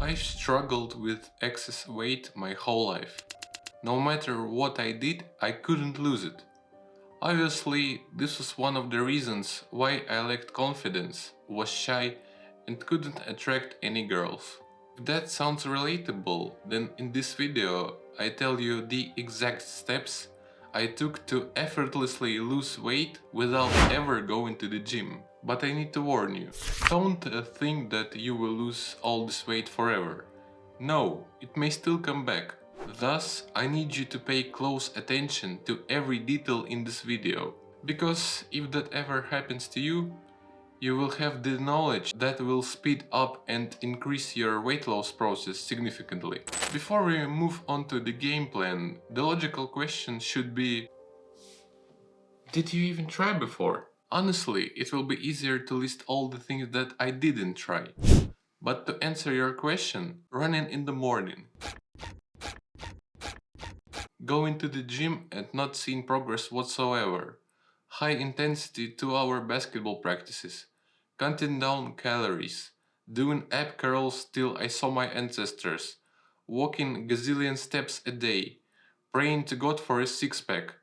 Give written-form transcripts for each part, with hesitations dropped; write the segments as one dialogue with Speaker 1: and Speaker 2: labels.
Speaker 1: I've struggled with excess weight my whole life. No matter what I did, I couldn't lose it. Obviously, this was one of the reasons why I lacked confidence, was shy, and couldn't attract any girls. If that sounds relatable, then in this video I tell you the exact steps I took to effortlessly lose weight without ever going to the gym. But I need to warn you, don't think that you will lose all this weight forever. No, it may still come back. Thus, I need you to pay close attention to every detail in this video, because if that ever happens to you, you will have the knowledge that will speed up and increase your weight loss process significantly. Before we move on to the game plan, the logical question should be: did you even try before? Honestly, it will be easier to list all the things that I didn't try. But to answer your question, running in the morning, going to the gym and not seeing progress whatsoever, high intensity 2-hour basketball practices, counting down calories, doing ab curls till I saw my ancestors, walking gazillion steps a day, praying to God for a six-pack.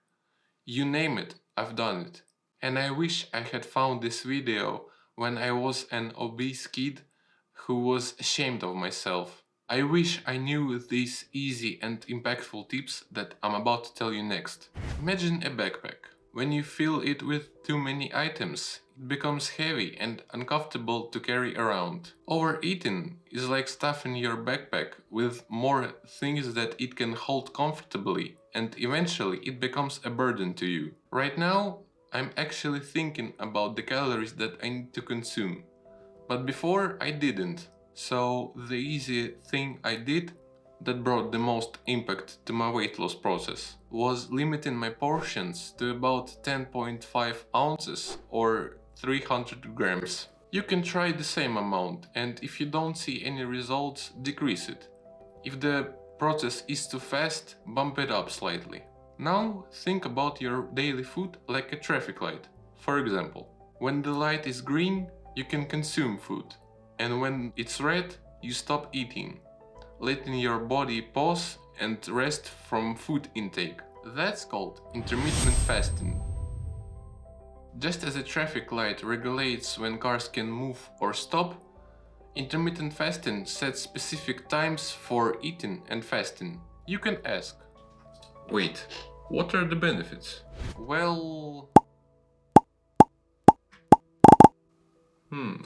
Speaker 1: You name it, I've done it. And I wish I had found this video when I was an obese kid who was ashamed of myself. I wish I knew these easy and impactful tips that I'm about to tell you next. Imagine a backpack. When you fill it with too many items, it becomes heavy and uncomfortable to carry around. Overeating is like stuffing your backpack with more things that it can hold comfortably, and eventually it becomes a burden to you. Right now, I'm actually thinking about the calories that I need to consume. But before I didn't. So the easy thing I did that brought the most impact to my weight loss process was limiting my portions to about 10.5 ounces or 300 grams. You can try the same amount, and if you don't see any results, decrease it. If the process is too fast, bump it up slightly. Now think about your daily food like a traffic light. For example, when the light is green, you can consume food. And when it's red, you stop eating, letting your body pause and rest from food intake. That's called intermittent fasting. Just as a traffic light regulates when cars can move or stop, intermittent fasting sets specific times for eating and fasting. You can ask, wait, what are the benefits? Well...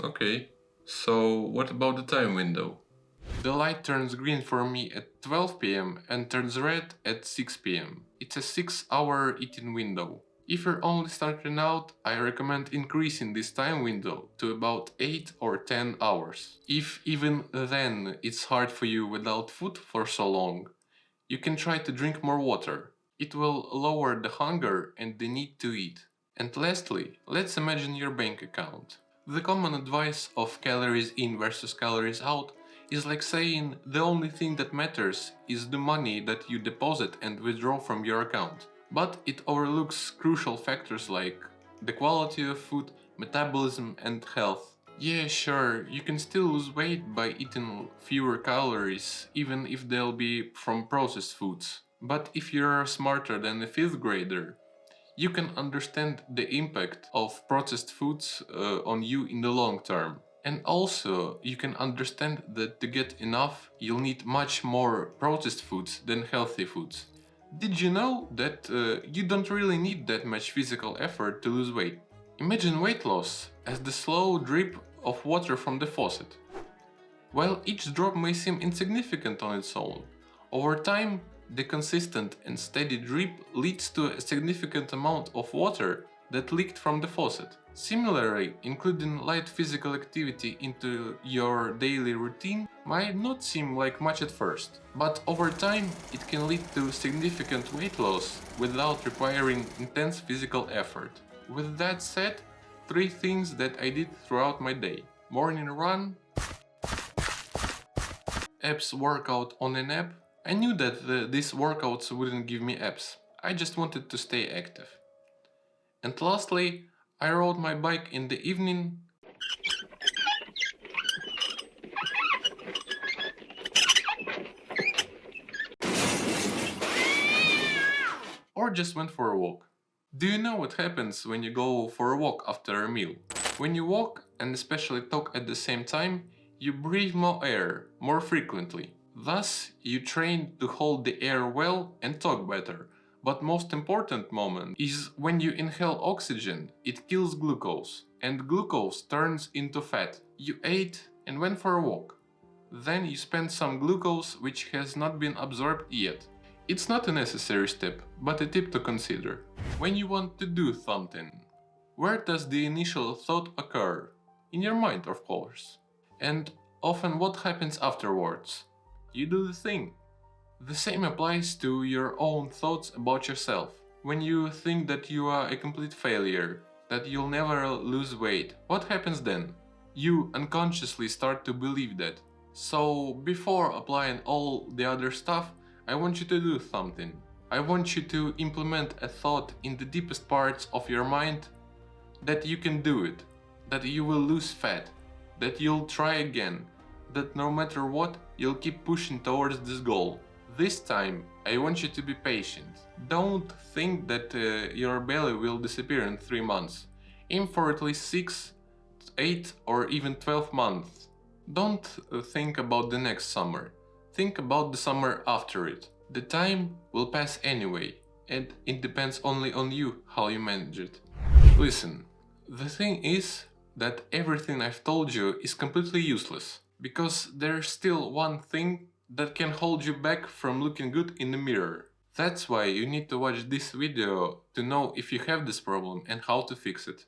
Speaker 1: okay. So what about the time window? The light turns green for me at 12 PM and turns red at 6 PM. It's a 6-hour eating window. If you're only starting out, I recommend increasing this time window to about 8 or 10 hours. If even then it's hard for you without food for so long, you can try to drink more water. It will lower the hunger and the need to eat. And lastly, let's imagine your bank account. The common advice of calories in versus calories out is like saying the only thing that matters is the money that you deposit and withdraw from your account. But it overlooks crucial factors like the quality of food, metabolism, and health. Yeah, sure, you can still lose weight by eating fewer calories, even if they'll be from processed foods. But if you're smarter than a 5th grader, you can understand the impact of processed foods on you in the long term. And also, you can understand that to get enough, you'll need much more processed foods than healthy foods. Did you know that you don't really need that much physical effort to lose weight? Imagine weight loss as the slow drip of water from the faucet. While each drop may seem insignificant on its own, over time, the consistent and steady drip leads to a significant amount of water that leaked from the faucet. Similarly, including light physical activity into your daily routine might not seem like much at first, but over time it can lead to significant weight loss without requiring intense physical effort. With that said, 3 things that I did throughout my day. Morning run, abs workout on an app. I knew that these workouts wouldn't give me abs, I just wanted to stay active. And lastly, I rode my bike in the evening. just went for a walk. Do you know what happens when you go for a walk after a meal? When you walk, and especially talk at the same time, you breathe more air, more frequently. Thus, you train to hold the air well and talk better. But most important moment is when you inhale oxygen, it kills glucose, and glucose turns into fat. You ate and went for a walk. Then you spend some glucose which has not been absorbed yet. It's not a necessary step, but a tip to consider. When you want to do something, where does the initial thought occur? In your mind, of course. And often what happens afterwards? You do the thing. The same applies to your own thoughts about yourself. When you think that you are a complete failure, that you'll never lose weight, what happens then? You unconsciously start to believe that. So before applying all the other stuff, I want you to do something. I want you to implement a thought in the deepest parts of your mind that you can do it, that you will lose fat, that you'll try again, that no matter what, you'll keep pushing towards this goal. This time, I want you to be patient. Don't think that your belly will disappear in 3 months. Aim for at least 6, 8 or even 12 months. Don't think about the next summer. Think about the summer after it. The time will pass anyway, and it depends only on you how you manage it. Listen, the thing is that everything I've told you is completely useless, because there's still one thing that can hold you back from looking good in the mirror. That's why you need to watch this video to know if you have this problem and how to fix it.